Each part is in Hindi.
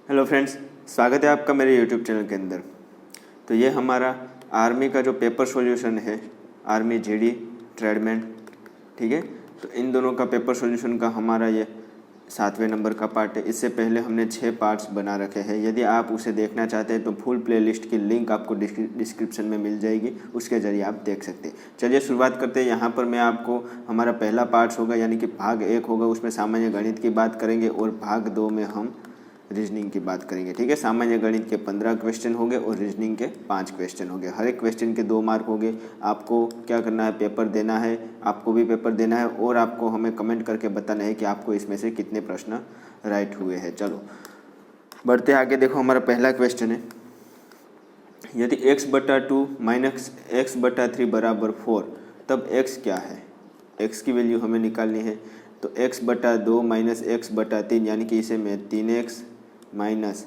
हेलो फ्रेंड्स, स्वागत है आपका मेरे यूट्यूब चैनल के अंदर। तो ये हमारा आर्मी का जो पेपर सॉल्यूशन है, आर्मी जीडी ट्रेडमैन, ठीक है। तो इन दोनों का पेपर सॉल्यूशन का हमारा ये 7वें नंबर का पार्ट है। इससे पहले हमने 6 पार्ट्स बना रखे हैं। यदि आप उसे देखना चाहते हैं तो फुल प्लेलिस्ट की लिंक आपको डिस्क्रिप्शन में मिल जाएगी, उसके ज़रिए आप देख सकते हैं। चलिए शुरुआत करते हैं। यहाँ पर मैं आपको हमारा पहला पार्ट्स होगा, यानी कि भाग 1 होगा, उसमें सामान्य गणित की बात करेंगे, और भाग 2 में हम रीजनिंग की बात करेंगे, ठीक है। सामान्य गणित के 15 क्वेश्चन होंगे और रीजनिंग के 5 क्वेश्चन होंगे। हर एक क्वेश्चन के 2 मार्क होंगे। आपको क्या करना है, पेपर देना है, आपको भी पेपर देना है, और आपको हमें कमेंट करके बताना है कि आपको इसमें से कितने प्रश्न राइट हुए हैं। चलो बढ़ते आगे। देखो हमारा पहला क्वेश्चन है, यदि x/2 माइनस x/3 बराबर 4, तब x क्या है। x की वैल्यू हमें निकालनी है। तो x/2 माइनस x/3, यानी कि इसे मैं 3x माइनस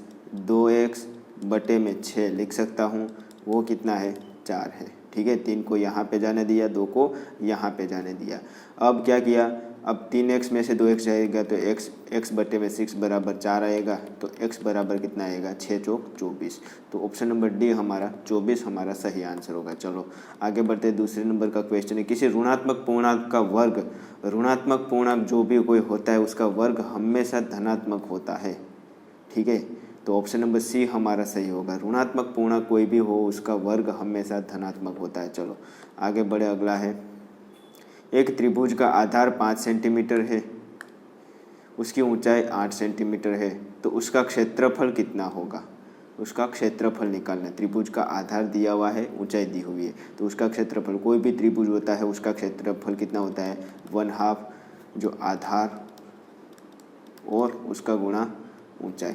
2x बटे में 6 लिख सकता हूँ। वो कितना है, 4 है, ठीक है। 3 को यहाँ पे जाने दिया, 2 को यहाँ पे जाने दिया। अब क्या किया, अब 3x में से 2x जाएगा तो x बटे में 6 बराबर 4 आएगा। तो x बराबर कितना आएगा, 6 चौक 24। तो ऑप्शन नंबर डी हमारा 24 हमारा सही आंसर होगा। चलो आगे बढ़ते हैं। दूसरे नंबर का क्वेश्चन है, किसी ऋणात्मक पूर्णांक का वर्ग, ऋणात्मक पूर्णांक जो भी कोई होता है उसका वर्ग हमेशा धनात्मक होता है, ठीक है। तो ऑप्शन नंबर सी हमारा सही होगा। ऋणात्मक पूर्णांक कोई भी हो उसका वर्ग हमेशा धनात्मक होता है। चलो आगे बढ़े। अगला है, एक त्रिभुज का आधार 5 सेंटीमीटर है, उसकी ऊंचाई 8 सेंटीमीटर है, तो उसका क्षेत्रफल कितना होगा। उसका क्षेत्रफल निकालना है। त्रिभुज का आधार दिया हुआ है, ऊंचाई दी हुई है, तो उसका क्षेत्रफल, कोई भी त्रिभुज होता है उसका क्षेत्रफल कितना होता है, 1/2 जो आधार और उसका गुणा ऊंचाई,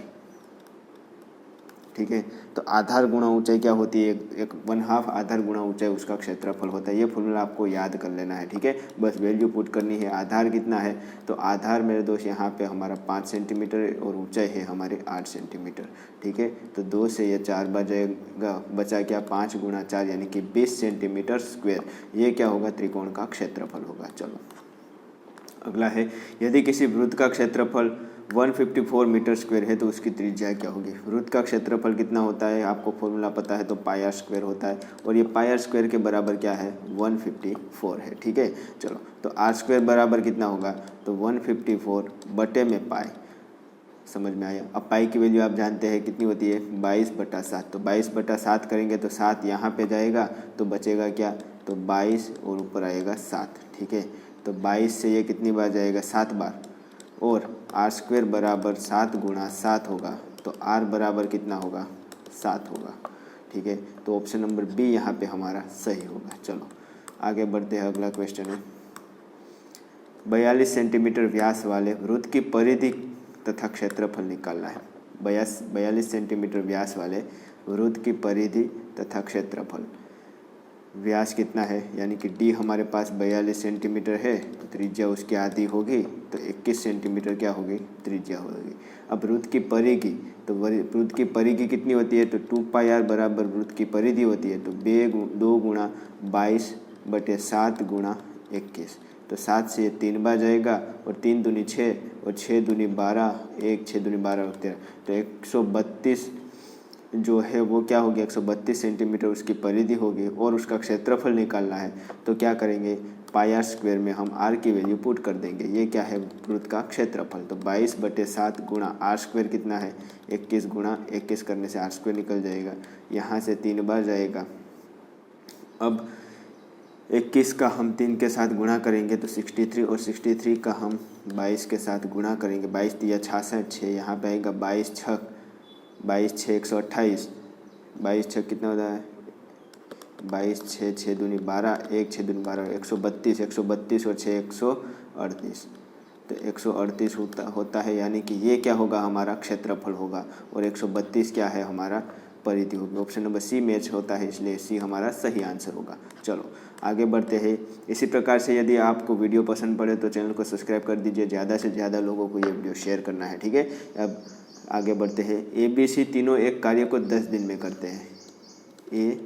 ठीक है। तो आधार गुणा ऊंचाई क्या होती है, एक 1/2 आधार गुणा ऊंचाई उसका क्षेत्रफल होता है। ये फॉर्मूला आपको याद कर लेना है, ठीक है। बस वैल्यू पुट करनी है। आधार कितना है, तो आधार मेरे दोस्त यहाँ पे हमारा 5 सेंटीमीटर है और ऊंचाई है हमारे 8 सेंटीमीटर, ठीक है। तो 2 से ये 4 बचेगा, बचा क्या, 5 गुणा 4 यानी कि 20 सेंटीमीटर स्क्वायर। ये क्या होगा, त्रिकोण का क्षेत्रफल होगा। चलो अगला है, यदि किसी वृत्त का क्षेत्रफल 154 मीटर स्क्वायर है तो उसकी त्रिज्या क्या होगी। वृत्त का क्षेत्रफल कितना होता है, आपको फॉर्मूला पता है, तो पाई आर स्क्वायर होता है, और ये पाई आर स्क्वायर के बराबर क्या है, 154 है, ठीक है। चलो तो आर स्क्वायर बराबर कितना होगा, तो 154 बटे में पाई, समझ में आया। अब पाई की वैल्यू आप जानते हैं कितनी होती है, 22/7। तो 22/7 करेंगे तो 7 यहाँ पे जाएगा, तो बचेगा क्या, तो 22 और ऊपर आएगा 7, ठीक है। तो 22 से ये कितनी बार जाएगा, 7 बार, और आर स्क्वायर बराबर 7 गुणा 7 होगा, तो आर बराबर कितना होगा, 7 होगा, ठीक है। तो ऑप्शन नंबर बी यहाँ पे हमारा सही होगा। चलो आगे बढ़ते हैं। अगला क्वेश्चन है, 42 सेंटीमीटर व्यास वाले वृत्त की परिधि तथा क्षेत्रफल निकालना है। 42 सेंटीमीटर व्यास वाले वृत्त की परिधि तथा क्षेत्रफल। व्यास कितना है, यानी कि डी हमारे पास 42 सेंटीमीटर है, तो त्रिज्या उसकी आधी होगी, तो 21 सेंटीमीटर क्या होगी, त्रिज्या होगी। अब वृत्त की परिधि, तो वृत्त की परिधि कितनी होती है, तो 2πr बराबर वृत्त की परिधि होती है, तो 2 गुणा 22/7 गुणा 21। तो 7 से 3 बार जाएगा, और 3 दूनी 6 और 6 दूनी 12, 1 6 दूनी 12 और 13, तो 132 जो है वो क्या होगी, 132 सेंटीमीटर उसकी परिधि होगी, और उसका क्षेत्रफल निकालना है। तो क्या करेंगे, पाई आर स्क्वायर में हम आर की वैल्यू पुट कर देंगे। ये क्या है, वृत्त का क्षेत्रफल। तो 22/7 गुणा आर स्क्वायर कितना है, 21 गुणा 21 करने से आर स्क्वायर निकल जाएगा, यहाँ से 3 बार जाएगा। अब 21 का हम 3 के साथ गुणा करेंगे तो 63, और 63 का हम 22 के साथ गुणा करेंगे, 22 दिया 66, 6 यहाँ पे आएगा, 22 6 128, 22 6 कितना होता है, 22 6 6 दूनी 12, 1 6 दूनी 12, 132, 132 और 6 138, तो 138 होता है, यानी कि ये क्या होगा, हमारा क्षेत्रफल होगा, और 132 क्या है, हमारा परिधि होगी। ऑप्शन नंबर सी मैच होता है, इसलिए सी हमारा सही आंसर होगा। चलो आगे बढ़ते हैं। इसी प्रकार से यदि आपको वीडियो पसंद पड़े तो चैनल को सब्सक्राइब कर दीजिए, ज़्यादा से ज़्यादा लोगों को ये वीडियो शेयर करना है, ठीक है। अब आगे बढ़ते हैं। ए बी सी तीनों एक कार्य को 10 दिन में करते हैं। ए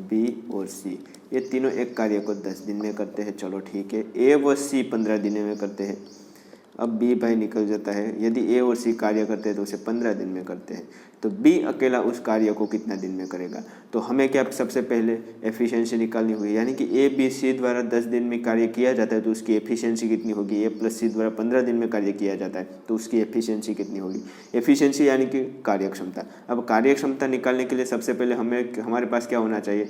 बी और सी ये तीनों एक कार्य को 10 दिन में करते हैं। चलो ठीक है, ए व सी 15 दिन में करते हैं। अब बी भाई निकल जाता है। यदि ए और सी कार्य करते हैं तो उसे 15 दिन में करते हैं, तो बी अकेला उस कार्य को कितना दिन में करेगा। तो हमें क्या सबसे पहले एफिशिएंसी निकालनी होगी, यानी कि ए बी सी द्वारा 10 दिन में कार्य किया जाता है तो उसकी एफिशिएंसी कितनी होगी। ए प्लस सी द्वारा 15 दिन में कार्य किया जाता है तो उसकी एफिशिएंसी कितनी होगी। एफिशिएंसी यानी कि कार्यक्षमता। अब कार्यक्षमता निकालने के लिए सबसे पहले हमारे पास क्या होना चाहिए,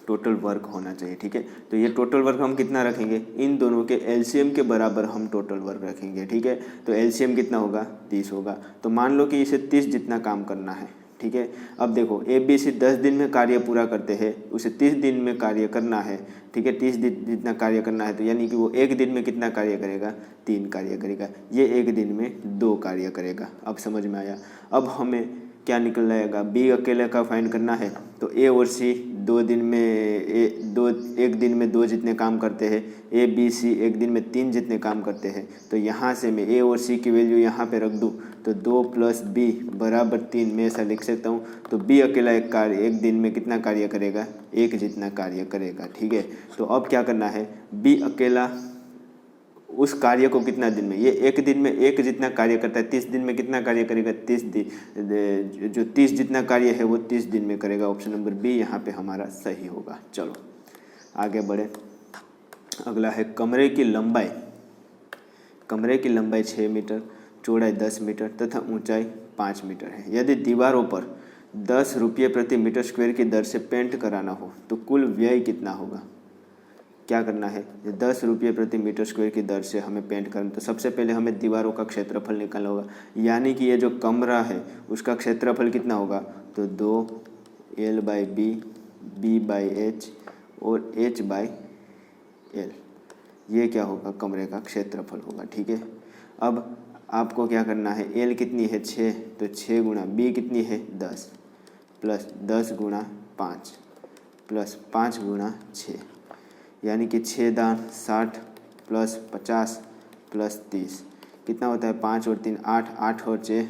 टोटल वर्क होना चाहिए। ठीक है, तो ये टोटल वर्क हम कितना रखेंगे, इन दोनों के एलसीएम के बराबर हम टोटल वर्क रखेंगे। ठीक है, तो एलसीएम कितना होगा, 30 होगा। तो मान लो कि इसे 30 जितना काम करना है। ठीक है, अब देखो ए बी सी 10 दिन में कार्य पूरा करते हैं, उसे 30 दिन में कार्य करना है। ठीक है, 30 दिन जितना कार्य करना है, तो यानी कि वो एक दिन में कितना कार्य करेगा, 3 कार्य करेगा। ये एक दिन में 2 कार्य करेगा। अब समझ में आया। अब हमें क्या निकल जाएगा, बी अकेले का फाइंड करना है। तो ए और सी एक दिन में 2 जितने काम करते हैं, ए बी सी एक दिन में 3 जितने काम करते हैं। तो यहाँ से मैं ए और सी की वैल्यू यहाँ पे रख दूँ तो 2 + बी बराबर 3 मैं ऐसा लिख सकता हूँ। तो बी अकेला एक दिन में कितना कार्य करेगा, 1 जितना कार्य करेगा। ठीक है, तो अब क्या करना है, बी अकेला उस कार्य को कितना दिन में, ये एक दिन में 1 जितना कार्य करता है, 30 दिन में कितना कार्य करेगा, 30 दिन, जो 30 जितना कार्य है वो 30 दिन में करेगा। ऑप्शन नंबर बी यहाँ पे हमारा सही होगा। चलो आगे बढ़े। अगला है कमरे की लंबाई। कमरे की लंबाई 6 मीटर, चौड़ाई 10 मीटर तथा ऊंचाई 5 मीटर है। यदि दीवारों पर 10 रुपये प्रति मीटर स्क्वायर की दर से पेंट कराना हो तो कुल व्यय कितना होगा। क्या करना है, 10 रुपये प्रति मीटर स्क्वायर की दर से हमें पेंट करना। तो सबसे पहले हमें दीवारों का क्षेत्रफल निकालना होगा, यानी कि ये जो कमरा है उसका क्षेत्रफल कितना होगा, तो 2L/B, B/H और H/L, ये क्या होगा, कमरे का क्षेत्रफल होगा। ठीक है, अब आपको क्या करना है, L कितनी है 6, तो 6 गुणा B कितनी है 10 प्लस 10 गुणा 5 प्लस 5 गुणा 6, यानी कि 6 दान 60 प्लस 50 प्लस 30 कितना होता है, 5 और 3 8, 8 और 6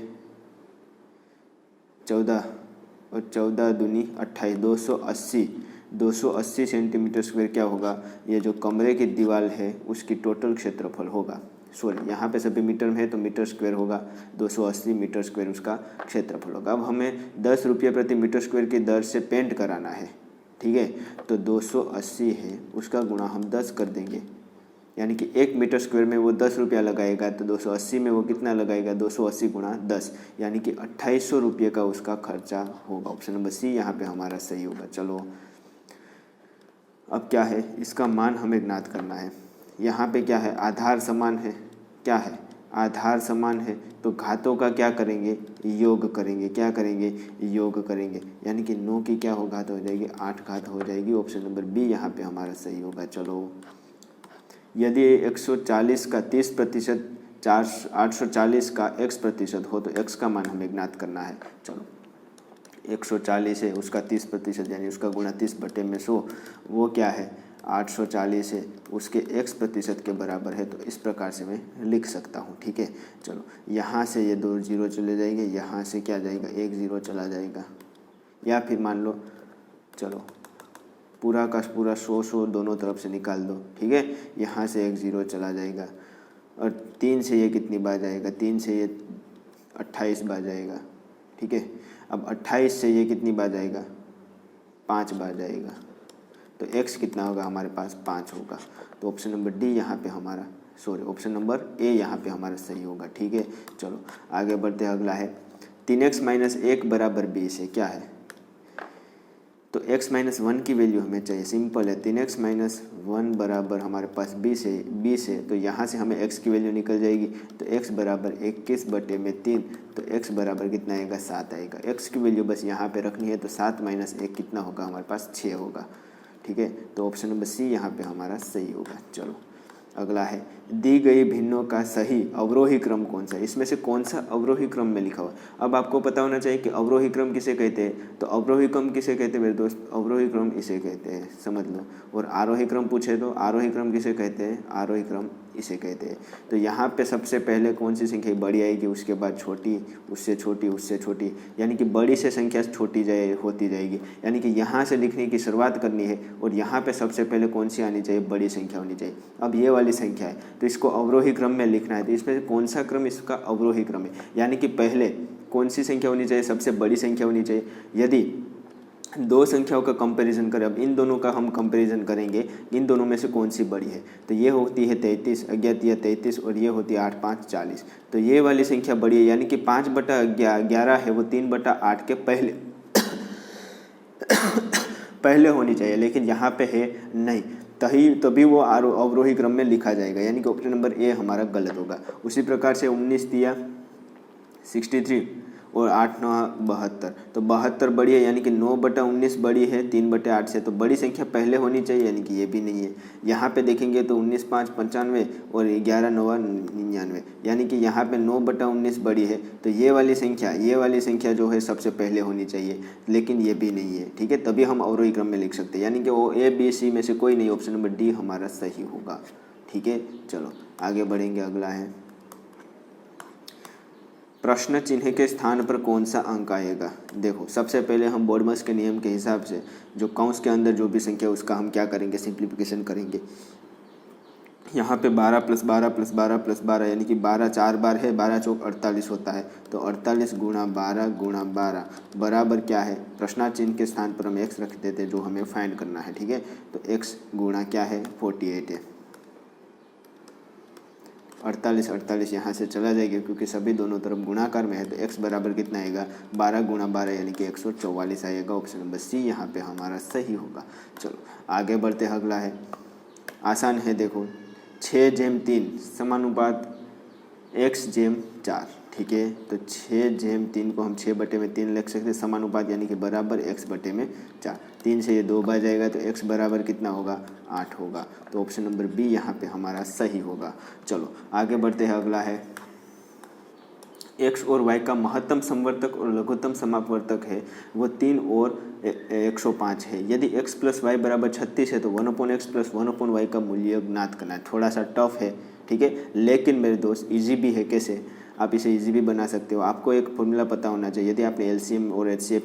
14 और 14 दूनी 28, 280 सेंटीमीटर स्क्वायर क्या होगा, ये जो कमरे की दीवार है उसकी टोटल क्षेत्रफल होगा। सॉरी, यहाँ पे सभी मीटर में है तो मीटर स्क्वायर होगा, 280 मीटर स्क्वायर उसका क्षेत्रफल होगा। अब हमें 10 रुपये प्रति मीटर स्क्वायर की दर से पेंट कराना है। ठीक है, तो 280 है, उसका गुणा हम 10 कर देंगे, यानी कि 1 मीटर स्क्वायर में वो 10 रुपया लगाएगा, तो 280 में वो कितना लगाएगा, 280 गुणा 10, यानी कि 2800 रुपये का उसका खर्चा होगा। ऑप्शन नंबर सी यहाँ पे हमारा सही होगा। चलो अब क्या है, इसका मान हमें ज्ञात करना है। यहाँ पे क्या है, आधार समान है, क्या है, आधार समान है, तो घातों का क्या करेंगे, योग करेंगे। क्या करेंगे, योग करेंगे, यानी कि 9 की क्या हो घात हो जाएगी, 8 घात हो जाएगी। ऑप्शन नंबर बी यहाँ पे हमारा सही होगा। चलो यदि 140 का 30%, 840 का x% हो तो x का मान हमें ज्ञात करना है। चलो 140 है, उसका 30% यानी उसका गुणा 30/100, वो क्या है 840 है, उसके x% के बराबर है। तो इस प्रकार से मैं लिख सकता हूँ। ठीक है, चलो यहाँ से ये 2 0 चले जाएंगे, यहाँ से क्या जाएगा, 1 0 चला जाएगा, या फिर मान लो चलो पूरा का पूरा 100 दोनों तरफ से निकाल दो। ठीक है, यहाँ से 1 0 चला जाएगा और 3 से ये कितनी बार जाएगा, 3 से ये 28 बार जाएगा। ठीक है, अब 28 से ये कितनी बार जाएगा, 5 बार जाएगा, तो x कितना होगा हमारे पास, 5 होगा। तो ऑप्शन नंबर डी यहाँ पे हमारा, सॉरी ऑप्शन नंबर ए यहाँ पे हमारा सही होगा। ठीक है, चलो आगे बढ़ते हैं। अगला है 3x - 1 बराबर 20 है। क्या है, तो x - 1 की वैल्यू हमें चाहिए। सिंपल है, 3x - 1 बराबर हमारे पास 20 है, तो यहाँ से हमें x की वैल्यू निकल जाएगी। तो x बराबर 21/3, तो x बराबर कितना आएगा, 7 आएगा। x की वैल्यू बस यहाँ पे रखनी है, तो 7 - 1 कितना होगा हमारे पास, 6 होगा। ठीक है, तो ऑप्शन नंबर सी यहाँ पे हमारा सही होगा। चलो अगला है, दी गई भिन्नों का सही अवरोही क्रम कौन सा है। इसमें से कौन सा अवरोही क्रम में लिखा हुआ। अब आपको पता होना चाहिए कि अवरोही क्रम किसे कहते हैं। तो अवरोही क्रम किसे कहते हैं मेरे दोस्त, अवरोही क्रम इसे कहते हैं, समझ लो। और आरोही क्रम पूछे तो आरोही क्रम किसे कहते हैं, आरोही क्रम इसे कहते हैं। तो यहाँ पे सबसे पहले कौन सी संख्या बड़ी आएगी, उसके बाद छोटी, उससे छोटी, उससे छोटी, यानी कि बड़ी से संख्या छोटी होती जाएगी। यानी कि यहाँ से लिखने की शुरुआत करनी है और यहाँ पे सबसे पहले कौन सी आनी चाहिए, बड़ी संख्या होनी चाहिए। अब ये वाली संख्या है तो इसको अवरोही क्रम में लिखना है। तो इसमें से कौन सा क्रम, इसका अवरोही क्रम है, यानी कि पहले कौन सी संख्या होनी चाहिए, सबसे बड़ी संख्या होनी चाहिए। यदि दो संख्याओं का कंपैरिजन करें, अब इन दोनों का हम कंपैरिजन करेंगे, इन दोनों में से कौन सी बड़ी है। तो ये होती है 33, अज्ञात 33, और ये होती है 8 5 40। तो ये वाली संख्या बड़ी है, यानी कि 5/11 है वो 3/8 के पहले पहले होनी चाहिए, लेकिन यहाँ पे है नहीं, तभी वो अवरोही क्रम में लिखा जाएगा, यानी कि ऑप्शन नंबर ए हमारा गलत होगा। उसी प्रकार से 19 दिया 63 और 8 9 72, तो 72 बड़ी है, यानी कि 9/19 बड़ी है 3/8 से, तो बड़ी संख्या पहले होनी चाहिए, यानी कि ये भी नहीं है। यहाँ पे देखेंगे तो 19 5 95 और 11 9 99, यानी कि यहाँ पे 9/19 बड़ी है, तो ये वाली संख्या जो है सबसे पहले होनी चाहिए, लेकिन ये भी नहीं है। ठीक है, तभी हम अवरोही क्रम में लिख सकते हैं, यानी कि वो ए बी सी में से कोई नहीं, ऑप्शन नंबर डी हमारा सही होगा। ठीक है, चलो आगे बढ़ेंगे। अगला है प्रश्न चिन्ह के स्थान पर कौन सा अंक आएगा। देखो, सबसे पहले हम बोर्डमस के नियम के हिसाब से जो कंस के अंदर जो भी संख्या उसका हम क्या करेंगे, सिंप्लीफिकेशन करेंगे। यहाँ पे 12 + 12 + 12 + 12, यानी कि 12 4 बार है, 12 चौक 48 होता है, तो 48 × 12 × 12 बराबर क्या है, प्रश्न चिन्ह के स्थान पर हम x रख देते जो हमें फाइंड करना है। ठीक है, तो x गुणा क्या है, 48 है। 48 यहाँ से चला जाएगा क्योंकि सभी दोनों तरफ गुणाकार में है, तो x बराबर कितना आएगा, 12 × 12 यानी कि 144 आएगा। ऑप्शन नंबर सी यहाँ पे हमारा सही होगा। चलो आगे बढ़ते हैं। अगला है आसान है, देखो 6/3 समानुपात x/4। ठीक है, तो 6/3 को हम 6/3 लिख सकते हैं, समानुपात यानी कि बराबर x/4। 3 से ये 2 बार जाएगा तो x बराबर कितना होगा, 8 होगा। तो ऑप्शन नंबर बी यहाँ पे हमारा सही होगा। चलो आगे बढ़ते हैं। अगला है x और y का महत्तम समवर्तक और लघुत्तम समापवर्तक है वो 3 और 105 है। यदि x + y बराबर 36 है तो 1/x + 1/y का मूल्य ज्ञात करना है। थोड़ा सा टफ है, ठीक है, लेकिन मेरे दोस्त इजी भी है। कैसे आप इसे इजी भी बना सकते हो, आपको एक फॉर्मूला पता होना चाहिए। यदि आपने एलसीएम और एचसीएफ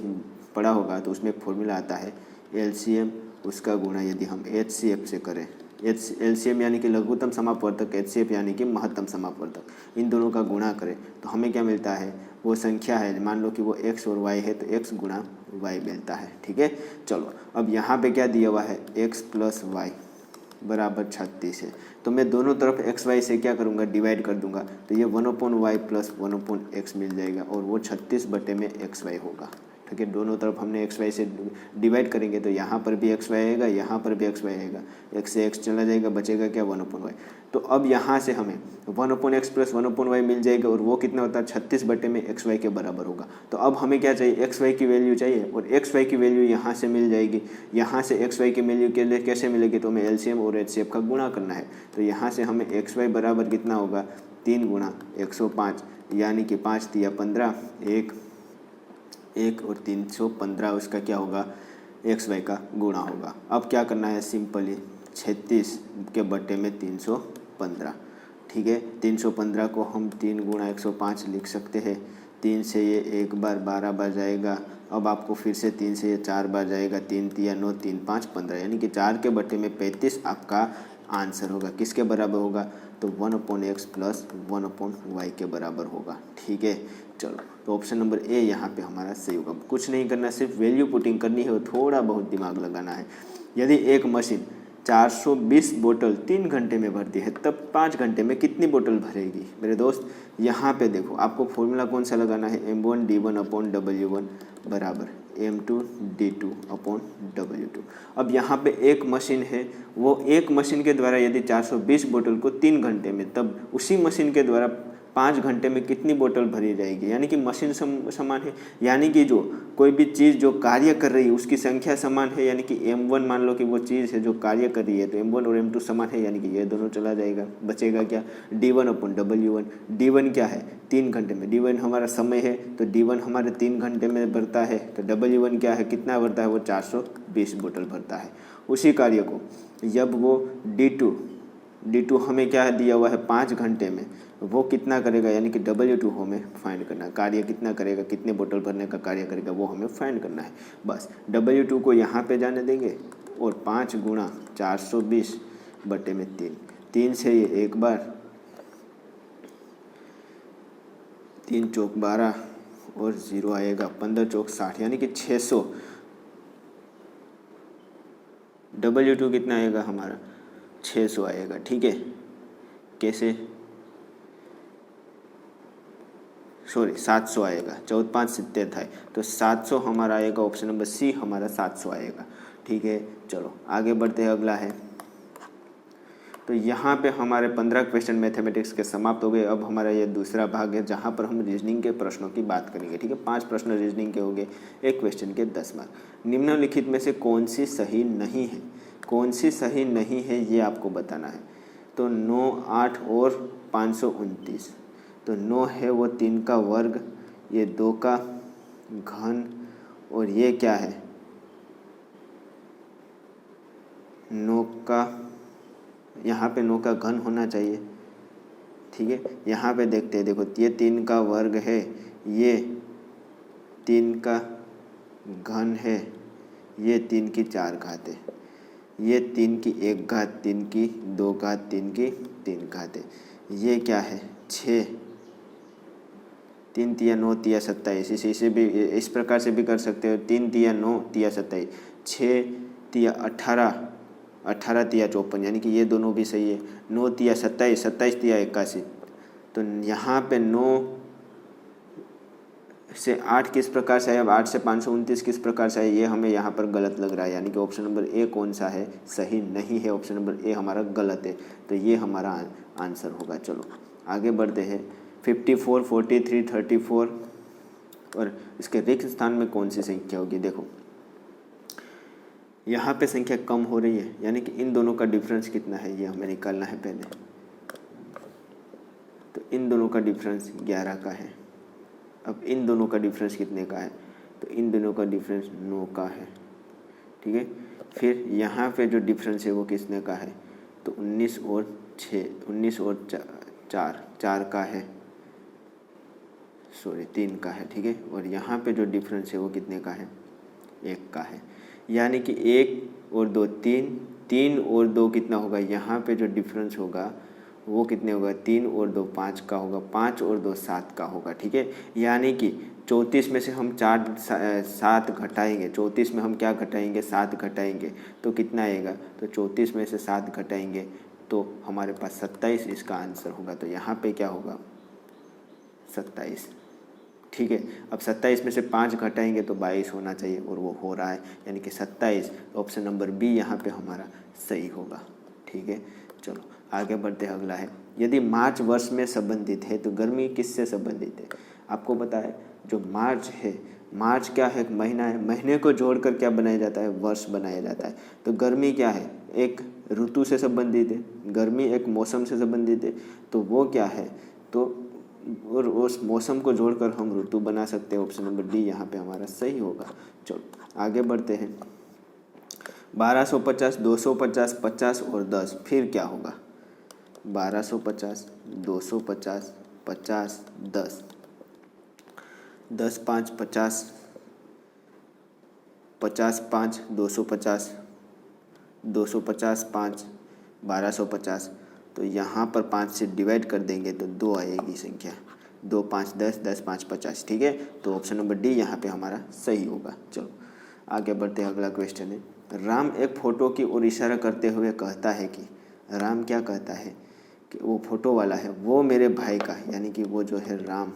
पढ़ा होगा तो उसमें एक फॉर्मूला आता है, एलसीएम उसका गुणा यदि हम एचसीएफ से करें, एलसीएम यानी कि लघुत्तम समापवर्तक, एचसीएफ यानी कि महत्तम समापवर्तक, इन दोनों का गुणा करें तो हमें क्या मिलता है, वो संख्या है, मान लो कि वो x और y है तो x गुणा y मिलता है। ठीक है, चलो अब यहाँ पे क्या दिया हुआ है, x + y बराबर 36 है, तो मैं दोनों तरफ एक्स वाई से क्या करूँगा, डिवाइड कर दूंगा, तो ये 1/y + 1/x मिल जाएगा और वो 36/xy होगा। ठीक है, दोनों तरफ हमने एक्स वाई से डिवाइड करेंगे तो यहाँ पर भी एक्स वाई आएगा, यहाँ पर भी एक्स वाई आएगा, x से x चला जाएगा, बचेगा क्या, 1/y। तो अब यहाँ से हमें 1/x + 1/y मिल जाएगा और वो कितना होता है, 36/xy के बराबर होगा। तो अब हमें क्या चाहिए, एक्स वाई की वैल्यू चाहिए और एक्स वाई की वैल्यू यहाँ से मिल जाएगी। यहाँ से एक्स वाई की वैल्यू के लिए कैसे मिलेगी, तो हमें एलसीएम और एचसीएफ का गुणा करना है। तो यहाँ से हमें एक्स वाई बराबर कितना होगा, 3 × 105, यानी कि 5 × 15, 1 और 315 उसका क्या होगा, एक्स वाई का गुणा होगा। अब क्या करना है, सिंपली 36 के बटे में 315। ठीक है, 315 को हम 3 × 105 लिख सकते हैं। 3 से ये 1 बार 12 बार जाएगा, अब आपको फिर से 3 से ये 4 बार जाएगा, 3 × 9 3 5 15, यानी कि 4 के बटे में 35 आपका आंसर होगा। किसके बराबर होगा, तो 1/x + 1/y के बराबर होगा। ठीक है, चलो तो ऑप्शन नंबर ए यहाँ पे हमारा सही होगा। कुछ नहीं करना, सिर्फ वैल्यू पुटिंग करनी है और थोड़ा बहुत दिमाग लगाना है। यदि एक मशीन 420 बोतल 3 घंटे में भरती है तब 5 घंटे में कितनी बोतल भरेगी। मेरे दोस्त यहाँ पे देखो, आपको फॉर्मूला कौन सा लगाना है, m1d1/w1 बराबर m2d2/w2। अब यहाँ पे एक मशीन है, वो एक मशीन के द्वारा यदि 420 बोतल को 3 घंटे में, तब उसी मशीन के द्वारा 5 घंटे में कितनी बोतल भरी जाएगी। यानी कि मशीन समान है, यानी कि जो कोई भी चीज़ जो कार्य कर रही है उसकी संख्या समान है, यानी कि m1 मान लो कि वो चीज़ है जो कार्य कर रही है, तो m1 और m2 समान है, यानी कि ये दोनों चला जाएगा, बचेगा क्या, d1/w1। d1 क्या है, 3 घंटे में, d1 हमारा समय है, तो d1 हमारे 3 घंटे में भरता है, तो w1 क्या है, कितना भरता है, वो 420 बोतल भरता है। उसी कार्य को जब वो d2 D2 हमें क्या दिया हुआ है 5 घंटे में, वो कितना करेगा, यानी कि W2 हमें फाइंड करना है। कार्य कितना करेगा, कितने बोतल भरने का कार्य करेगा, वो हमें फाइंड करना है। बस W2 को यहाँ पे जाने देंगे और 5 गुणा 420/3, 3 से ये एक बार, 3 चौक 12 और 0 आएगा, 15 चौक 60, यानी कि 600। W2 कितना आएगा हमारा 600 आएगा। ठीक है, कैसे, सॉरी 700 आएगा, 14 5 70 था, तो 700 हमारा आएगा, ऑप्शन नंबर सी हमारा 700 आएगा। ठीक है, चलो आगे बढ़ते हैं। अगला है, तो यहाँ पे हमारे 15 क्वेश्चन मैथमेटिक्स के समाप्त हो गए। अब हमारा ये दूसरा भाग है जहाँ पर हम रीजनिंग के प्रश्नों की बात करेंगे। ठीक है, 5 प्रश्न रीजनिंग के होंगे, एक क्वेश्चन के 10 मार्क। निम्नलिखित में से कौन सी सही नहीं है, कौन सी सही नहीं है ये आपको बताना है। तो 9 8 और 529, तो 9 है वो 3 का वर्ग, ये 2 का घन, और ये क्या है 9 का, यहाँ पे 9 का घन होना चाहिए। ठीक है, यहाँ पे देखते हैं, देखो ये 3 का वर्ग है, ये 3 का घन है, ये 3 की 4 घात है, ये 3 की 1 घात, 3 की 2 घात, 3 की 3 घात है, ये क्या है 6, 3 तिया 9 तिया 27, इसे भी इस प्रकार से भी कर सकते हो, 3 तिया 9 तिया 27, 6 तिया 18, 18 तिया 54, यानी कि ये दोनों भी सही है। 9 तिया 27, 27 तिया 81, तो यहाँ पे 9 से 8 किस प्रकार से है, अब 8 से 529 किस प्रकार से है, ये हमें यहाँ पर गलत लग रहा है, यानी कि ऑप्शन नंबर ए कौन सा है, सही नहीं है, ऑप्शन नंबर ए हमारा गलत है, तो ये हमारा आंसर होगा। चलो आगे बढ़ते हैं। 54 43 34 और इसके रिक्त स्थान में कौन सी संख्या होगी। देखो यहाँ पे संख्या कम हो रही है, यानी कि इन दोनों का डिफरेंस कितना है ये हमें निकालना है पहले। तो इन दोनों का डिफरेंस 11 का है। अब इन दोनों का डिफरेंस कितने का है, तो इन दोनों का डिफरेंस 9 का है। ठीक है, फिर यहाँ पे जो डिफरेंस है वो कितने का है, तो 19 और 6, 19 और 4 का है, सॉरी 3 का है। ठीक है, और यहाँ पे जो डिफरेंस है वो कितने का है, 1 का है, यानी कि 1 और 2 3, 3 और 2 कितना होगा, यहाँ पे जो डिफरेंस होगा वो कितने होगा, 3 और 2 5 का होगा, 5 और 2 7 का होगा। ठीक है, यानी कि 34 में से हम 7 घटाएंगे, 34 में हम क्या घटाएंगे, 7 घटाएंगे, तो कितना आएगा, तो 34 में से 7 घटाएंगे तो हमारे पास 27 इसका आंसर होगा। तो यहाँ पे क्या होगा 27। ठीक है, अब 27 में से 5 घटाएंगे तो 22 होना चाहिए, और वो हो रहा है, यानी कि 27, ऑप्शन नंबर बी यहाँ पे हमारा सही होगा। ठीक है, चलो आगे बढ़ते हैं। अगला है, यदि मार्च वर्ष में संबंधित है तो गर्मी किससे संबंधित है। आपको पता है जो मार्च है, मार्च क्या है, एक महीना है, महीने को जोड़कर क्या बनाया जाता है, वर्ष बनाया जाता है। तो गर्मी क्या है, एक ऋतु से संबंधित है, गर्मी एक मौसम से संबंधित है, तो वो क्या है, तो और उस मौसम को जोड़कर हम ऋतु बना सकते हैं। ऑप्शन नंबर डी यहाँ पे हमारा सही होगा। चलो आगे बढ़ते हैं। 1250 250 50 और 10, फिर क्या होगा, 1250 250 50 10, 10 5 50, 50 5 250, 250 5 1250, तो यहाँ पर 5 से डिवाइड कर देंगे तो 2 आएगी संख्या, 2 5 10, 10 5 50। ठीक है, तो ऑप्शन नंबर डी यहाँ पे हमारा सही होगा। चलो आगे बढ़ते हैं। अगला क्वेश्चन है, राम एक फ़ोटो की ओर इशारा करते हुए कहता है कि, राम क्या कहता है कि वो फ़ोटो वाला है वो मेरे भाई का, यानी कि वो जो है राम,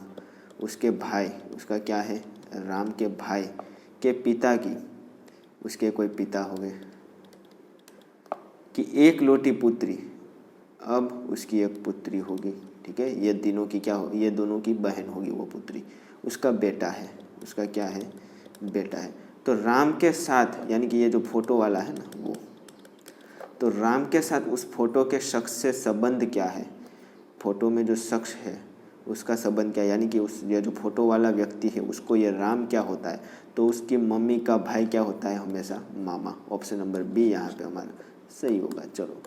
उसके भाई, उसका क्या है, राम के भाई के पिता की, उसके कोई पिता हो गए, कि एक लौटी पुत्री, अब उसकी एक पुत्री होगी। ठीक है, ये तीनों की क्या हो, ये दोनों की बहन होगी वो पुत्री, उसका बेटा है, उसका क्या है, बेटा है। तो राम के साथ, यानी कि ये जो फोटो वाला है ना वो, तो राम के साथ उस फोटो के शख्स से संबंध क्या है, फोटो में जो शख्स है उसका संबंध क्या है, यानी कि उस ये जो फोटो वाला व्यक्ति है उसको ये राम क्या होता है, तो उसकी मम्मी का भाई क्या होता है, हमेशा मामा। ऑप्शन नंबर बी यहाँ पे हमारा सही होगा। चलो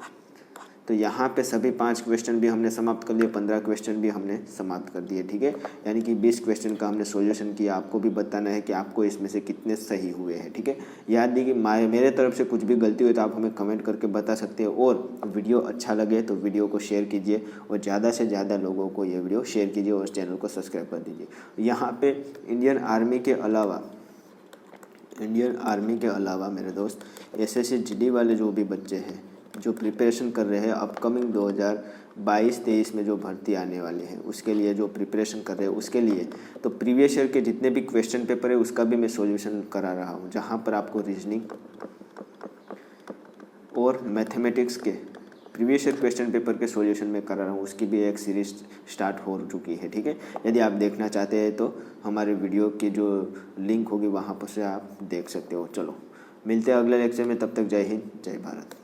तो यहाँ पे सभी 5 क्वेश्चन भी हमने समाप्त कर लिए, 15 क्वेश्चन भी हमने समाप्त कर दिए, ठीक है। यानी कि 20 क्वेश्चन का हमने सॉल्यूशन किया। आपको भी बताना है कि आपको इसमें से कितने सही हुए हैं, ठीक है। याद दी कि मेरे तरफ से कुछ भी गलती हुई तो आप हमें कमेंट करके बता सकते हो, और वीडियो अच्छा लगे तो वीडियो को शेयर कीजिए और ज़्यादा से ज़्यादा लोगों को ये वीडियो शेयर कीजिए और चैनल को सब्सक्राइब कर दीजिए। यहाँ पे इंडियन आर्मी के अलावा मेरे दोस्त SSC GD वाले जो भी बच्चे हैं जो प्रिपरेशन कर रहे हैं अपकमिंग 2022-23 में जो भर्ती आने वाले हैं उसके लिए जो प्रिपरेशन कर रहे हैं उसके लिए तो प्रीवियस ईयर के जितने भी क्वेश्चन पेपर है उसका भी मैं सॉल्यूशन करा रहा हूँ, जहाँ पर आपको रीजनिंग और मैथमेटिक्स के प्रीवियस ईयर क्वेश्चन पेपर के सॉल्यूशन में करा रहा हूँ। उसकी भी एक सीरीज स्टार्ट हो चुकी है, ठीक है। यदि आप देखना चाहते हैं तो हमारे वीडियो की जो लिंक होगी वहाँ पर से आप देख सकते हो। चलो मिलते हैं अगले लेक्चर में, तब तक जय हिंद जय भारत।